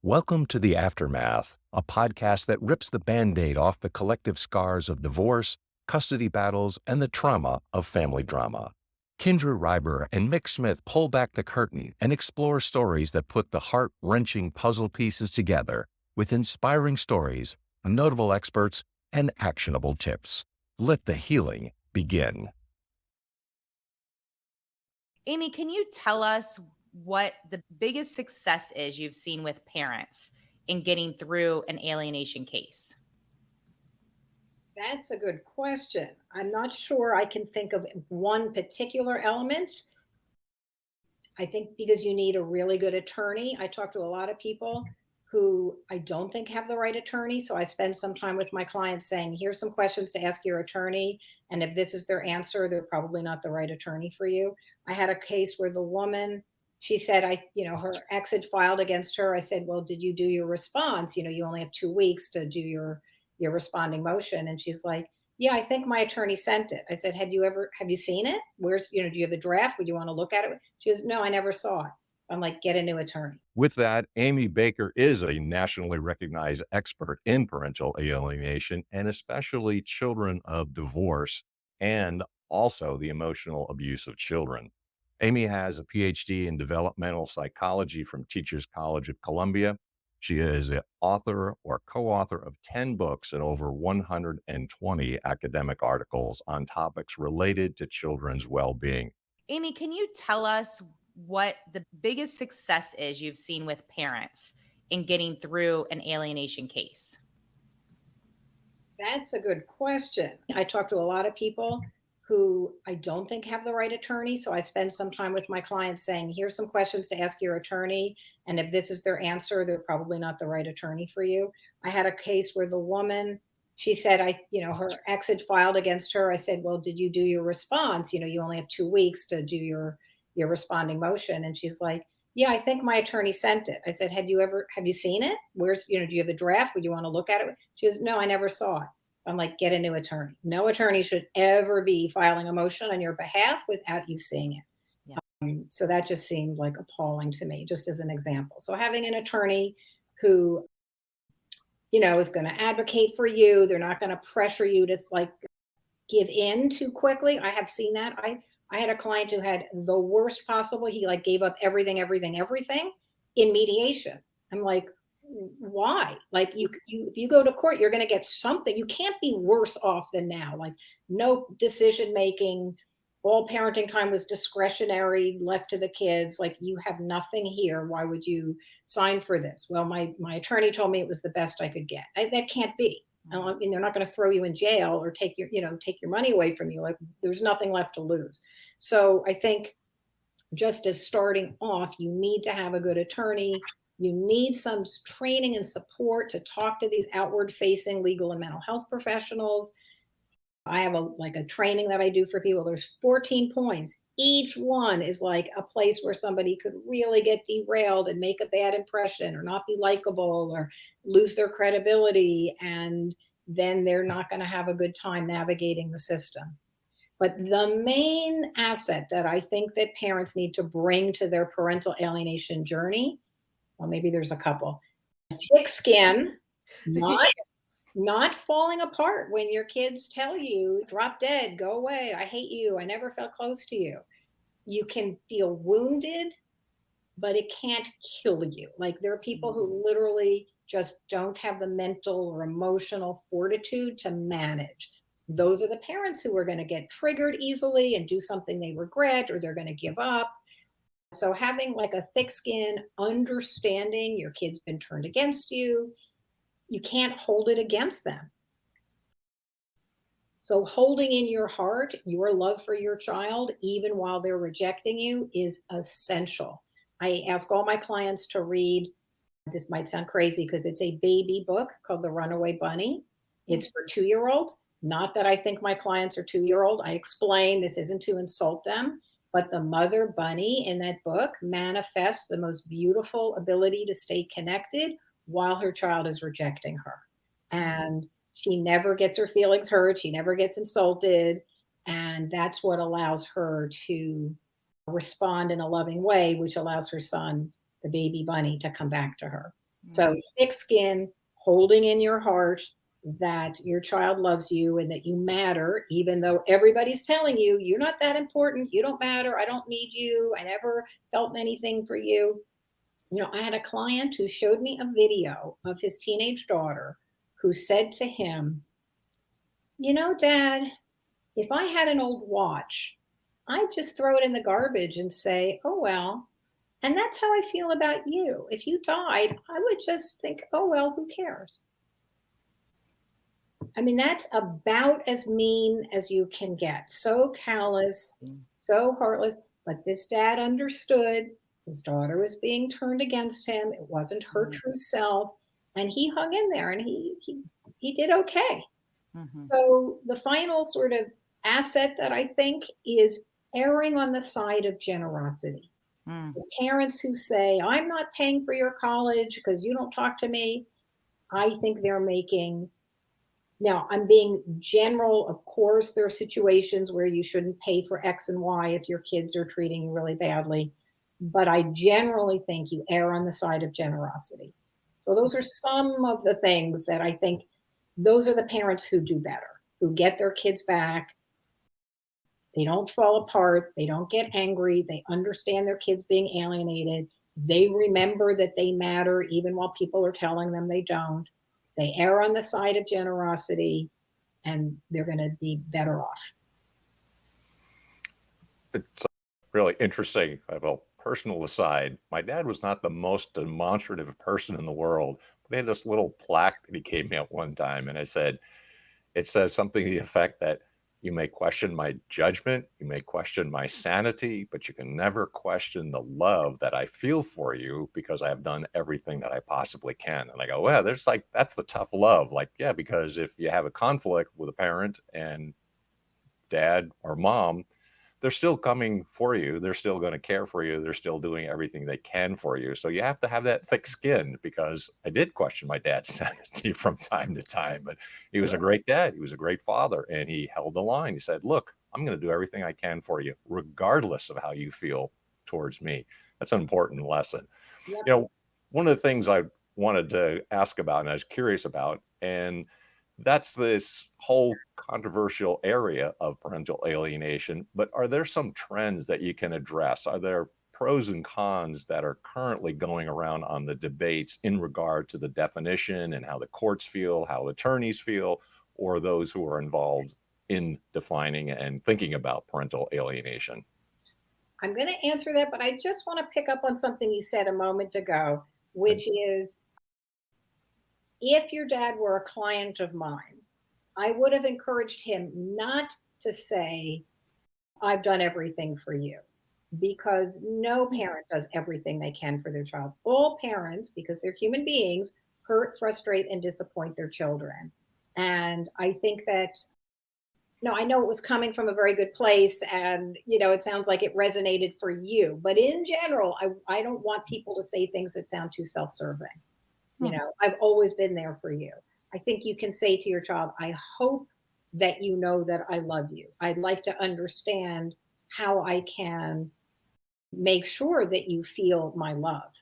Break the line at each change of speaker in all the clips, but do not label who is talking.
Welcome to The Aftermath, a podcast that rips the Band-Aid off the collective scars of divorce, custody battles, and the trauma of family drama. Kindra Reiber and Mick Smith pull back the curtain and explore stories that put the heart-wrenching puzzle pieces together with inspiring stories, notable experts, and actionable tips. Let the healing begin.
Amy, can you tell us what the biggest success is you've seen with parents in getting through an alienation case?
That's a good question. I'm not sure I can think of one particular element. I think because you need a really good attorney. I talk to a lot of people who I don't think have the right attorney. So I spend some time with my clients saying, here's some questions to ask your attorney. And if this is their answer, they're probably not the right attorney for you. I had a case where the woman, she said, her ex had filed against her. I said, well, did you do your response? You only have 2 weeks to do your responding motion. And she's like, yeah, I think my attorney sent it. I said, have you seen it? Do you have the draft? Would you want to look at it? She goes, no, I never saw it. I'm like, get a new attorney.
With that, AmyJLBaker is a nationally recognized expert in parental alienation and especially children of divorce and also the emotional abuse of children. Amy has a Ph.D. in developmental psychology from Teachers College of Columbia. She is the author or co-author of 10 books and over 120 academic articles on topics related to children's well-being.
Amy, can you tell us what the biggest success is you've seen with parents in getting through an alienation case?
That's a good question. I talk to a lot of people who I don't think have the right attorney. So I spend some time with my clients saying, here's some questions to ask your attorney. And if this is their answer, they're probably not the right attorney for you. I had a case where the woman, she said, her ex had filed against her. I said, well, did you do your response? You only have 2 weeks to do your responding motion. And she's like, yeah, I think my attorney sent it. I said, have you seen it? Do you have the draft? Would you want to look at it? She goes, no, I never saw it. I'm like, get a new attorney. No attorney should ever be filing a motion on your behalf without you seeing it.
Yeah.
So that just seemed like appalling to me, just as an example. So having an attorney who, is going to advocate for you, they're not going to pressure you to give in too quickly. I have seen that. I had a client who had the worst possible. He gave up everything in mediation. I'm like, why? If you go to court, you're going to get something. You can't be worse off than now. No decision making. All parenting time was discretionary, left to the kids. You have nothing here. Why would you sign for this? Well, my attorney told me it was the best I could get. That can't be. I mean, they're not going to throw you in jail or take your money away from you. There's nothing left to lose. So I think just as starting off, you need to have a good attorney. You need some training and support to talk to these outward facing legal and mental health professionals. I have a training that I do for people. There's 14 points. Each one is like a place where somebody could really get derailed and make a bad impression or not be likable or lose their credibility. And then they're not going to have a good time navigating the system. But the main asset that I think that parents need to bring to their parental alienation journey, well, maybe there's a couple. Thick skin, not falling apart when your kids tell you, drop dead, go away, I hate you, I never felt close to you. You can feel wounded, but it can't kill you. There are people who literally just don't have the mental or emotional fortitude to manage. Those are the parents who are going to get triggered easily and do something they regret, or they're going to give up. So having a thick skin, understanding your kid's been turned against you, you can't hold it against them. So holding in your heart your love for your child, even while they're rejecting you, is essential. I ask all my clients to read, this might sound crazy because it's a baby book called The Runaway Bunny. It's for 2-year-olds. Not that I think my clients are 2-year-old. I explain this isn't to insult them, but the mother bunny in that book manifests the most beautiful ability to stay connected while her child is rejecting her. And she never gets her feelings hurt. She never gets insulted. And that's what allows her to respond in a loving way, which allows her son, the baby bunny, to come back to her. So thick skin, holding in your heart that your child loves you and that you matter, even though everybody's telling you you're not that important, you don't matter, I don't need you, I never felt anything for you. You know, I had a client who showed me a video of his teenage daughter who said to him, you know, Dad, if I had an old watch, I'd just throw it in the garbage and say, oh, well. And that's how I feel about you. If you died, I would just think, oh, well, who cares? I mean, that's about as mean as you can get. So callous, so heartless. But this dad understood his daughter was being turned against him. It wasn't her true self. And he hung in there and he did okay. So the final sort of asset that I think is erring on the side of generosity. The parents who say, I'm not paying for your college because you don't talk to me, I think they're making, now I'm being general, of course, there are situations where you shouldn't pay for X and Y if your kids are treating you really badly, but I generally think you err on the side of generosity. So those are some of the things that I think, those are the parents who do better, who get their kids back. They don't fall apart. They don't get angry. They understand their kids being alienated. They remember that they matter even while people are telling them they don't. They err on the side of generosity and they're going to be better off.
It's really interesting. I have a personal aside. My dad was not the most demonstrative person in the world, but he had this little plaque that he gave me at one time. And I said, it says something to the effect that you may question my judgment, you may question my sanity, but you can never question the love that I feel for you because I have done everything that I possibly can. And I go, well, there's like, that's the tough love. Like, yeah, because if you have a conflict with a parent and dad or mom, they're still coming for you. They're still going to care for you. They're still doing everything they can for you. So you have to have that thick skin, because I did question my dad's sanity from time to time, but he was a great dad. He was a great father, and he held the line. He said, look, I'm going to do everything I can for you, regardless of how you feel towards me. That's an important lesson.
Yep.
You know, one of the things I wanted to ask about and I was curious about, and that's this whole controversial area of parental alienation. But are there some trends that you can address? Are there pros and cons that are currently going around on the debates in regard to the definition and how the courts feel, how attorneys feel, or those who are involved in defining and thinking about parental alienation?
I'm going to answer that, but I just want to pick up on something you said a moment ago, which is, if your dad were a client of mine, I would have encouraged him not to say, I've done everything for you, because no parent does everything they can for their child. All parents, because they're human beings, hurt, frustrate, and disappoint their children. And I think that, no, I know it was coming from a very good place, and it sounds like it resonated for you. But in general, I don't want people to say things that sound too self-serving. I've always been there for you. I think you can say to your child, I hope that you know that I love you. I'd like to understand how I can make sure that you feel my love.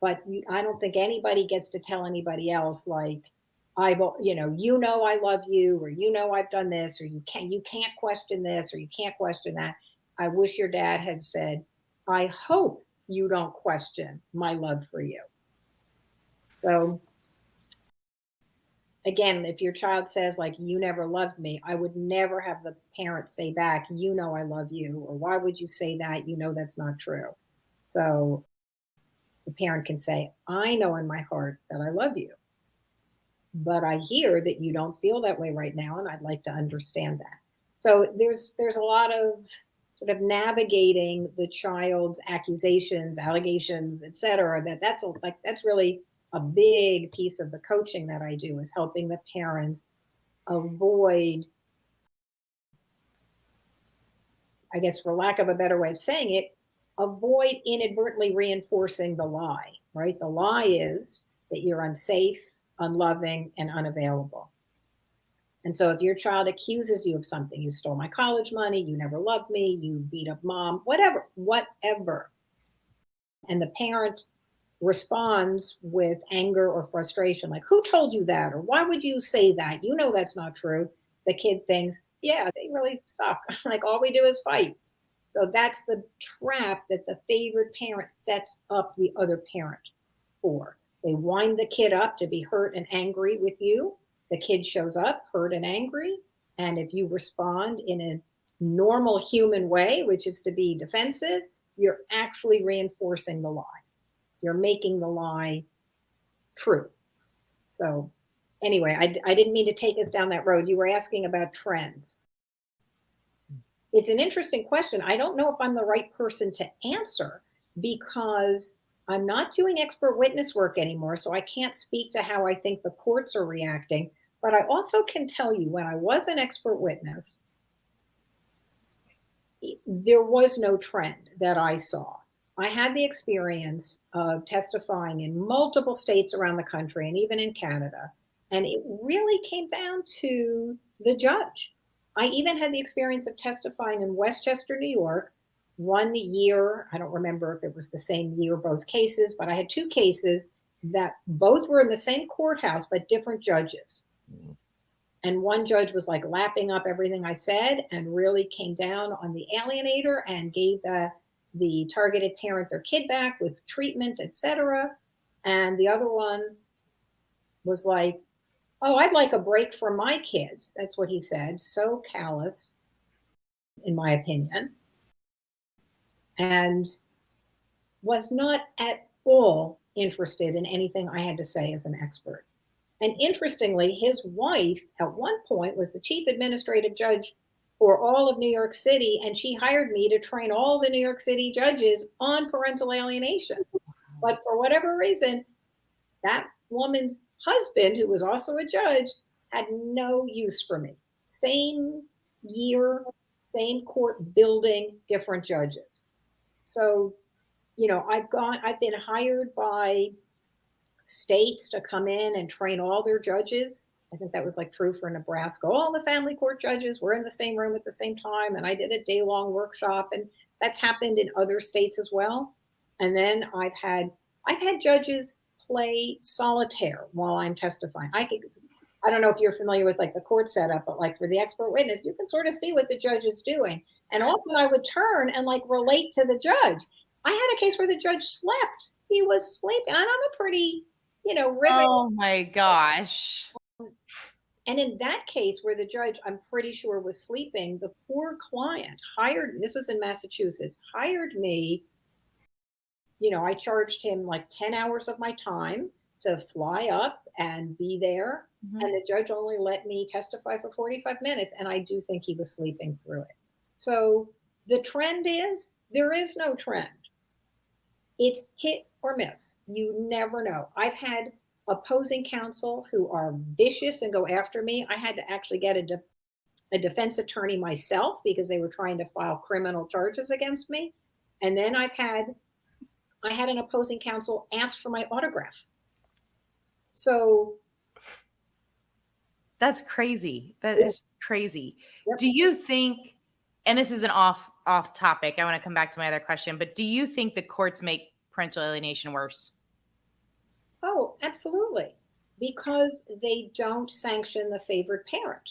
But I don't think anybody gets to tell anybody else, like, I love you, or I've done this, or you can't question this, or you can't question that. I wish your dad had said, I hope you don't question my love for you. So again, if your child says, like, you never loved me, I would never have the parent say back, I love you, or why would you say that? That's not true. So the parent can say, I know in my heart that I love you, but I hear that you don't feel that way right now, and I'd like to understand that. So there's a lot of sort of navigating the child's accusations, allegations, et cetera, that's really a big piece of the coaching that I do, is helping the parents avoid, I guess, for lack of a better way of saying it, avoid inadvertently reinforcing the lie, right? The lie is that you're unsafe, unloving, and unavailable. And so if your child accuses you of something, you stole my college money, you never loved me, you beat up mom, whatever, and the parent responds with anger or frustration, like, who told you that? Or why would you say that? You know that's not true. The kid thinks, yeah, they really suck. Like, all we do is fight. So that's the trap that the favored parent sets up the other parent for. They wind the kid up to be hurt and angry with you. The kid shows up hurt and angry. And if you respond in a normal human way, which is to be defensive, you're actually reinforcing the lie. You're making the lie true. So, anyway, I didn't mean to take us down that road. You were asking about trends. It's an interesting question. I don't know if I'm the right person to answer because I'm not doing expert witness work anymore. So I can't speak to how I think the courts are reacting. But I also can tell you when I was an expert witness, there was no trend that I saw. I had the experience of testifying in multiple states around the country and even in Canada. And it really came down to the judge. I even had the experience of testifying in Westchester, New York, 1 year. I don't remember if it was the same year, both cases, but I had 2 cases that both were in the same courthouse, but different judges. And one judge was like lapping up everything I said and really came down on the alienator and gave the targeted parent their kid back with treatment, etc. And the other one was like, oh, I'd like a break from my kids. That's what he said. So callous, in my opinion. And was not at all interested in anything I had to say as an expert. And interestingly, his wife at one point was the chief administrative judge for all of New York City, and she hired me to train all the New York City judges on parental alienation. But for whatever reason, that woman's husband, who was also a judge, had no use for me. Same year, same court building, different judges. So, I've been hired by states to come in and train all their judges. I think that was like true for Nebraska. All the family court judges were in the same room at the same time. And I did a day-long workshop, and that's happened in other states as well. And then I've had judges play solitaire while I'm testifying. I don't know if you're familiar with like the court setup, but like for the expert witness, you can sort of see what the judge is doing. And often I would turn and like relate to the judge. I had a case where the judge slept. He was sleeping. And I'm a pretty, riveting.
Oh my gosh.
And in that case where the judge, I'm pretty sure, was sleeping, the poor client this was in Massachusetts, hired me. I charged him like 10 hours of my time to fly up and be there. Mm-hmm. And the judge only let me testify for 45 minutes. And I do think he was sleeping through it. So the trend is, there is no trend. It's hit or miss. You never know. I've had opposing counsel who are vicious and go after me. I had to actually get a defense attorney myself because they were trying to file criminal charges against me. And then I had an opposing counsel ask for my autograph. So
that's crazy. That is crazy.
Yep.
Do you think, and this is an off topic, I want to come back to my other question, but do you think the courts make parental alienation worse?
Oh, absolutely. Because they don't sanction the favored parent.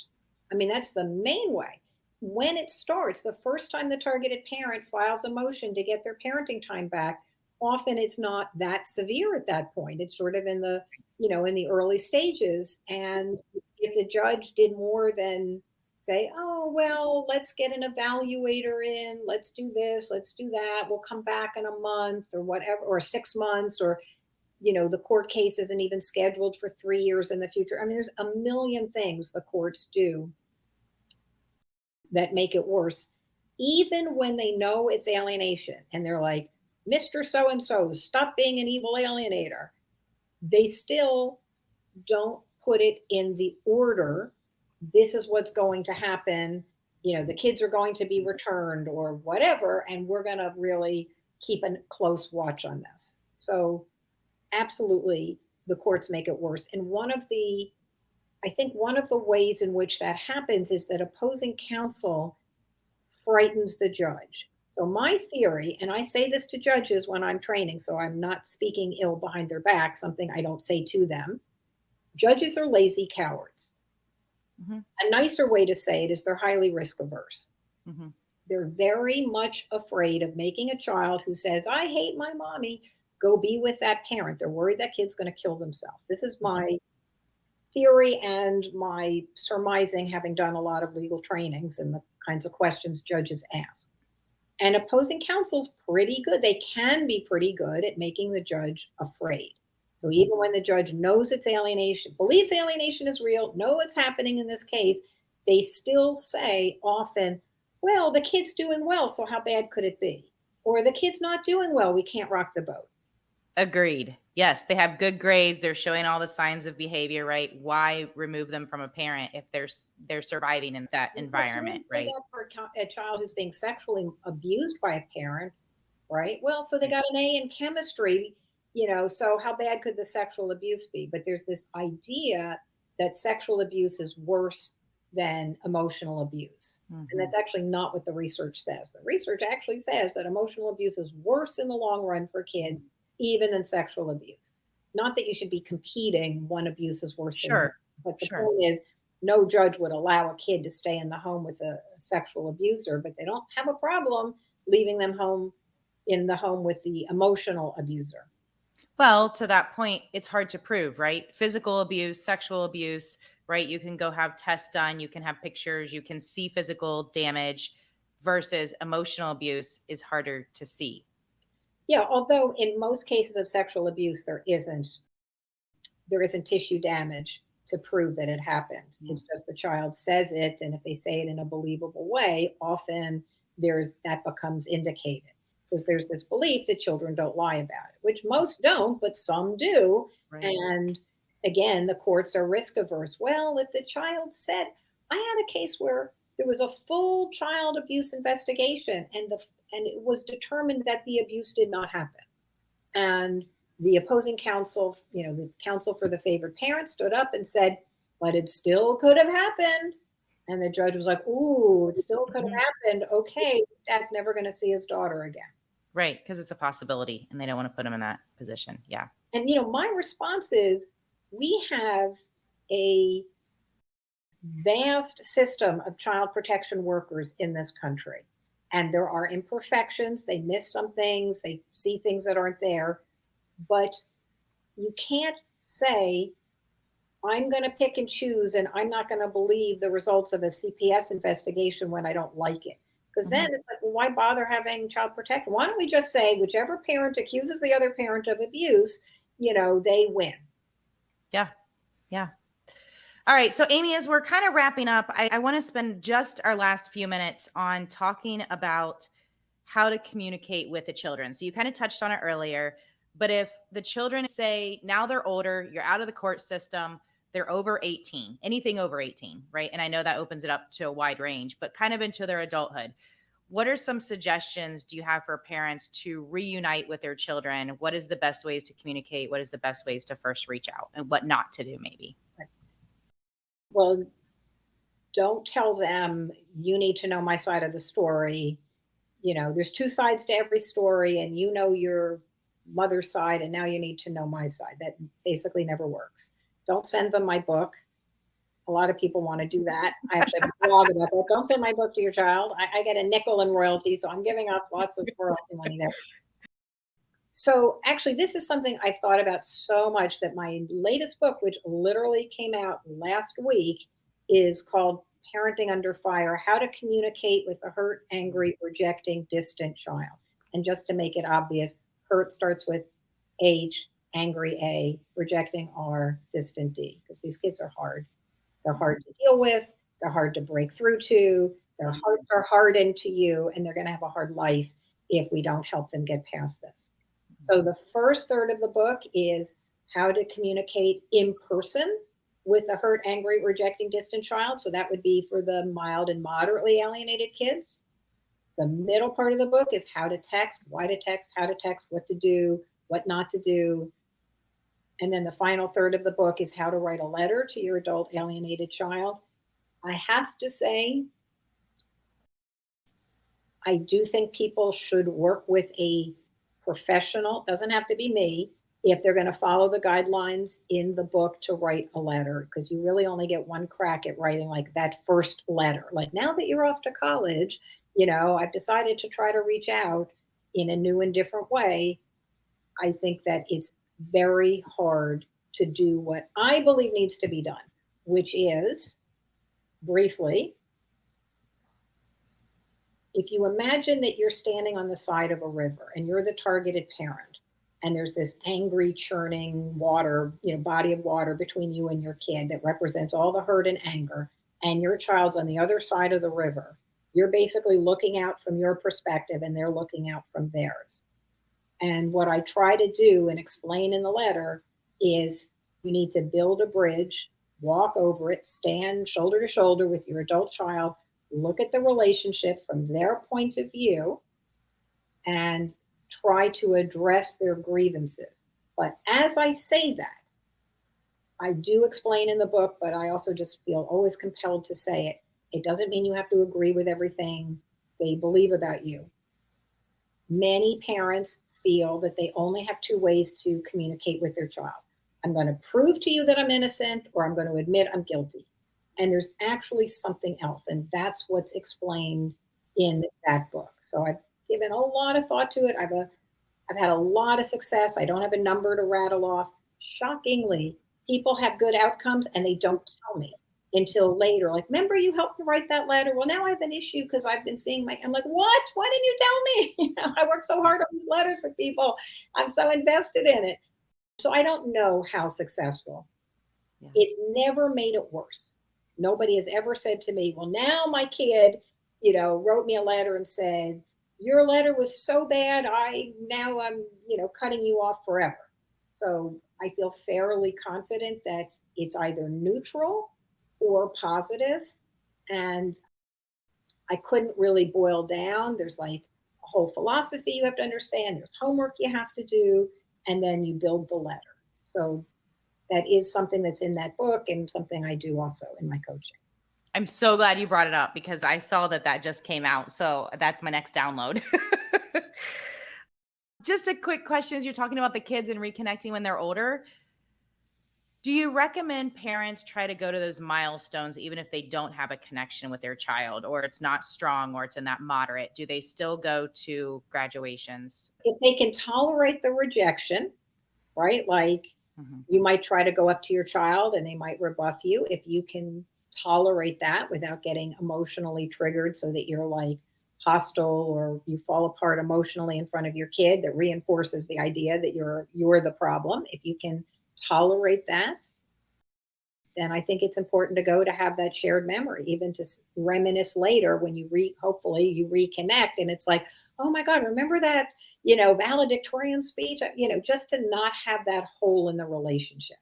I mean, that's the main way. When it starts, the first time the targeted parent files a motion to get their parenting time back, often it's not that severe at that point. It's sort of in the early stages. And if the judge did more than say, oh, well, let's get an evaluator in, let's do this, let's do that, we'll come back in a month or whatever, or 6 months, or, the court case isn't even scheduled for 3 years in the future. I mean, there's a million things the courts do that make it worse, even when they know it's alienation and they're like, Mr. So-and-so, stop being an evil alienator. They still don't put it in the order. This is what's going to happen. The kids are going to be returned or whatever. And we're going to really keep a close watch on this. So absolutely, the courts make it worse. And I think one of the ways in which that happens is that opposing counsel frightens the judge. So my theory, and I say this to judges when I'm training, so I'm not speaking ill behind their back, something I don't say to them. Judges are lazy cowards.
Mm-hmm.
A nicer way to say it is they're highly risk averse.
Mm-hmm.
They're very much afraid of making a child who says, I hate my mommy, go be with that parent. They're worried that kid's going to kill themselves. This is my theory and my surmising, having done a lot of legal trainings and the kinds of questions judges ask. And opposing counsel's pretty good. They can be pretty good at making the judge afraid. So even when the judge knows it's alienation, believes alienation is real, know what's happening in this case, they still say often, well, the kid's doing well, so how bad could it be? Or the kid's not doing well, we can't rock the boat.
Agreed. Yes, they have good grades. They're showing all the signs of behavior, right? Why remove them from a parent if they're surviving in that environment,
Say
right?
that for a child who's being sexually abused by a parent, right? Well, so they got an A in chemistry, so how bad could the sexual abuse be? But there's this idea that sexual abuse is worse than emotional abuse.
Mm-hmm.
And that's actually not what the research says. The research actually says that emotional abuse is worse in the long run for kids, even than sexual abuse. Not that you should be competing, one abuse is worse than the other, but the point is, no judge would allow a kid to stay in the home with a sexual abuser, but they don't have a problem leaving them in the home with the emotional abuser.
Well, to that point, it's hard to prove, right? Physical abuse, sexual abuse, right? You can go have tests done, you can have pictures, you can see physical damage versus emotional abuse is harder to see.
Yeah, although in most cases of sexual abuse, there isn't tissue damage to prove that it happened. It's just the child says it, and if they say it in a believable way, often that becomes indicated. Because there's this belief that children don't lie about it, which most don't, but some do. Right. And again, the courts are risk averse. Well, if the child said, I had a case where there was a full child abuse investigation, and it was determined that the abuse did not happen. And the opposing counsel, the counsel for the favored parent stood up and said, but it still could have happened. And the judge was like, ooh, it still could have happened. Okay, this dad's never going to see his daughter again.
Right, because it's a possibility and they don't want to put him in that position. Yeah.
And, my response is we have a vast system of child protection workers in this country. And there are imperfections. They miss some things. They see things that aren't there. But you can't say, I'm going to pick and choose, and I'm not going to believe the results of a CPS investigation when I don't like it. Because then it's like, well, why bother having child protection? Why don't we just say whichever parent accuses the other parent of abuse, they win.
Yeah. Yeah. All right. So, Amy, as we're kind of wrapping up, I want to spend just our last few minutes on talking about how to communicate with the children. So you kind of touched on it earlier, but if the children say now they're older, you're out of the court system, they're over 18, anything over 18, right? And I know that opens it up to a wide range, but kind of into their adulthood. What are some suggestions do you have for parents to reunite with their children? What is the best ways to communicate? What is the best ways to first reach out, and what not to do maybe?
Well, don't tell them you need to know my side of the story. There's two sides to every story, and your mother's side, and now you need to know my side. That basically never works. Don't send them my book. A lot of people want to do that. I actually have a blog about that. Don't send my book to your child. I get a nickel in royalty, so I'm giving up lots of royalty money there. So actually, this is something I've thought about so much that my latest book, which literally came out last week, is called Parenting Under Fire: How to Communicate with a Hurt, Angry, Rejecting, Distant Child. And just to make it obvious, hurt starts with H, angry A, rejecting R, distant D, because these kids are hard. They're hard to deal with. They're hard to break through to. Their hearts are hardened to you, and they're going to have a hard life if we don't help them get past this. So the first third of the book is how to communicate in person with a hurt, angry, rejecting, distant child. So that would be for the mild and moderately alienated kids. The middle part of the book is how to text, why to text, how to text, what to do, what not to do. And then the final third of the book is how to write a letter to your adult alienated child. I have to say, I do think people should work with a professional, doesn't have to be me, if they're going to follow the guidelines in the book to write a letter, because you really only get one crack at writing like that first letter. Like, now that you're off to college, I've decided to try to reach out in a new and different way. I think that it's very hard to do what I believe needs to be done, which is, briefly, if you imagine that you're standing on the side of a river and you're the targeted parent, and there's this angry, churning water, body of water between you and your kid that represents all the hurt and anger, and your child's on the other side of the river, you're basically looking out from your perspective and they're looking out from theirs. And what I try to do and explain in the letter is, you need to build a bridge, walk over it, stand shoulder to shoulder with your adult child, look at the relationship from their point of view, and try to address their grievances. But as I say that, I do explain in the book, but I also just feel always compelled to say it. It doesn't mean you have to agree with everything they believe about you. Many parents feel that they only have two ways to communicate with their child. I'm going to prove to you that I'm innocent, or I'm going to admit I'm guilty. And there's actually something else. And that's what's explained in that book. So I've given a lot of thought to it. I've had a lot of success. I don't have a number to rattle off. Shockingly, people have good outcomes and they don't tell me until later. Like, remember you helped me write that letter? Well, now I have an issue because I've been seeing I'm like, what? Why didn't you tell me? I worked so hard on these letters for people. I'm so invested in it. So I don't know how successful. Yeah. It's never made it worse. Nobody has ever said to me, well, now my kid, wrote me a letter and said, your letter was so bad, I'm cutting you off forever. So I feel fairly confident that it's either neutral or positive. And I couldn't really boil down. There's like a whole philosophy you have to understand. There's homework you have to do, and then you build the letter. So that is something that's in that book and something I do also in my coaching.
I'm so glad you brought it up because I saw that just came out. So that's my next download. Just a quick question, as you're talking about the kids and reconnecting when they're older. Do you recommend parents try to go to those milestones even if they don't have a connection with their child, or it's not strong, or it's in that moderate? Do they still go to graduations?
If they can tolerate the rejection, right? Like, you might try to go up to your child and they might rebuff you. If you can tolerate that without getting emotionally triggered so that you're like hostile or you fall apart emotionally in front of your kid, that reinforces the idea that you're the problem. If you can tolerate that, then I think it's important to go to have that shared memory, even to reminisce later when you hopefully you reconnect and it's like, oh my God, remember that, valedictorian speech, just to not have that hole in the relationship.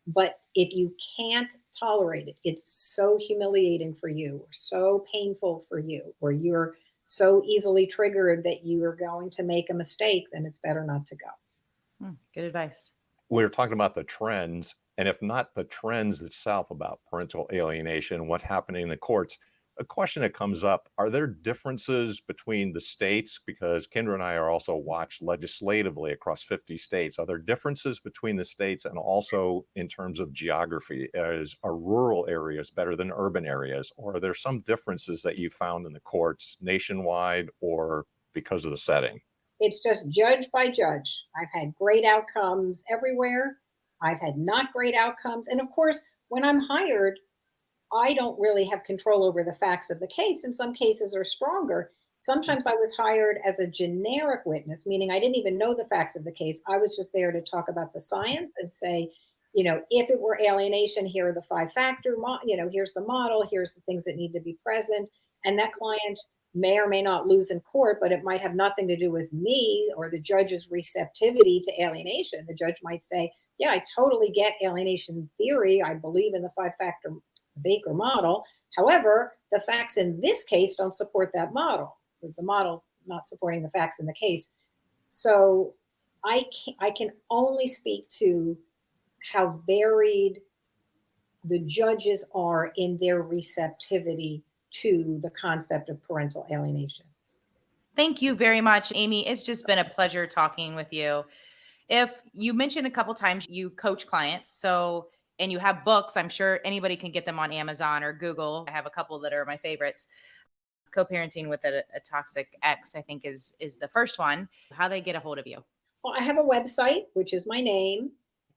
But if you can't tolerate it, it's so humiliating for you, or so painful for you, or you're so easily triggered that you are going to make a mistake, then it's better not to go.
Good advice.
We're talking about the trends, and if not the trends itself about parental alienation, what's happening in the courts, a question that comes up, are there differences between the states? Because Kindra and I are also watched legislatively across 50 states. Are there differences between the states, and also in terms of geography? Are rural areas better than urban areas? Or are there some differences that you found in the courts nationwide or because of the setting?
It's just judge by judge. I've had great outcomes everywhere. I've had not great outcomes. And of course, when I'm hired, I don't really have control over the facts of the case. And some cases are stronger. Sometimes I was hired as a generic witness, meaning I didn't even know the facts of the case. I was just there to talk about the science and say, if it were alienation, here are the 5-factor, here's the model, here's the things that need to be present. And that client may or may not lose in court, but it might have nothing to do with me or the judge's receptivity to alienation. The judge might say, yeah, I totally get alienation theory. I believe in the 5-factor Baker model. However, the facts in this case don't support that model. The model's not supporting the facts in the case. So I can only speak to how varied the judges are in their receptivity to the concept of parental alienation.
Thank you very much, Amy. It's just been a pleasure talking with you. If you mentioned a couple times you coach clients, so and you have books, I'm sure anybody can get them on Amazon or Google. I have a couple that are my favorites. Co-parenting with a toxic ex, I think is the first one. How they get a hold of you?
Well, I have a website, which is my name,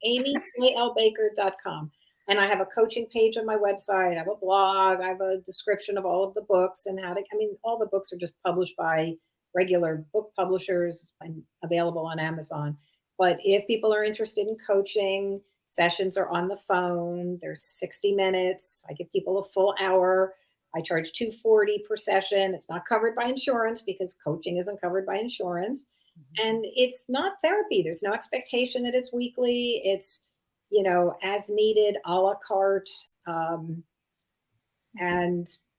AmyJLBaker.com. And I have a coaching page on my website. I have a blog. I have a description of all of the books and how to, I mean, all the books are just published by regular book publishers and available on Amazon. But if people are interested in coaching, sessions are on the phone. There's 60 minutes. I give people a full hour. I charge $240 per session. It's not covered by insurance because coaching isn't covered by insurance. And it's not therapy. There's no expectation that it's weekly. It's, as needed, a la carte. And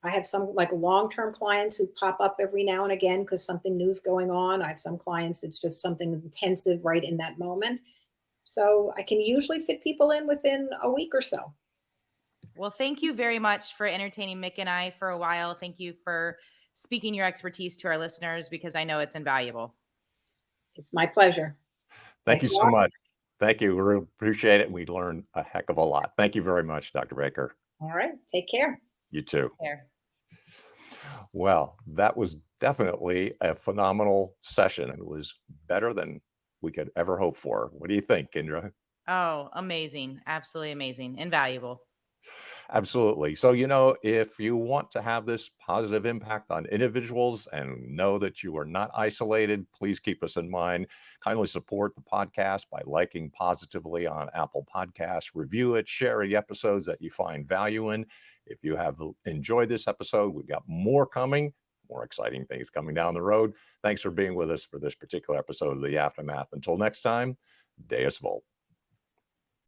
I have some like long-term clients who pop up every now and again because something new is going on. I have some clients, it's just something intensive right in that moment. So I can usually fit people in within a week or so.
Well, thank you very much for entertaining Mick and I for a while. Thank you for speaking your expertise to our listeners because I know it's invaluable.
It's my pleasure.
Thank you
Thanks a
so
lot.
much. Thank you. We appreciate it. We learned a heck of a lot. Thank you very much, Dr. Baker.
All right. Take care.
You too.
There.
Well, that was definitely a phenomenal session. It was better than we could ever hope for. What do you think, Kindra?
Oh, amazing. Absolutely amazing. Invaluable.
Absolutely. So, if you want to have this positive impact on individuals and know that you are not isolated, please keep us in mind. Kindly support the podcast by liking positively on Apple Podcasts, review it, share the episodes that you find value in. If you have enjoyed this episode, we've got more coming, more exciting things coming down the road. Thanks for being with us for this particular episode of The Aftermath. Until next time, Deus Volt.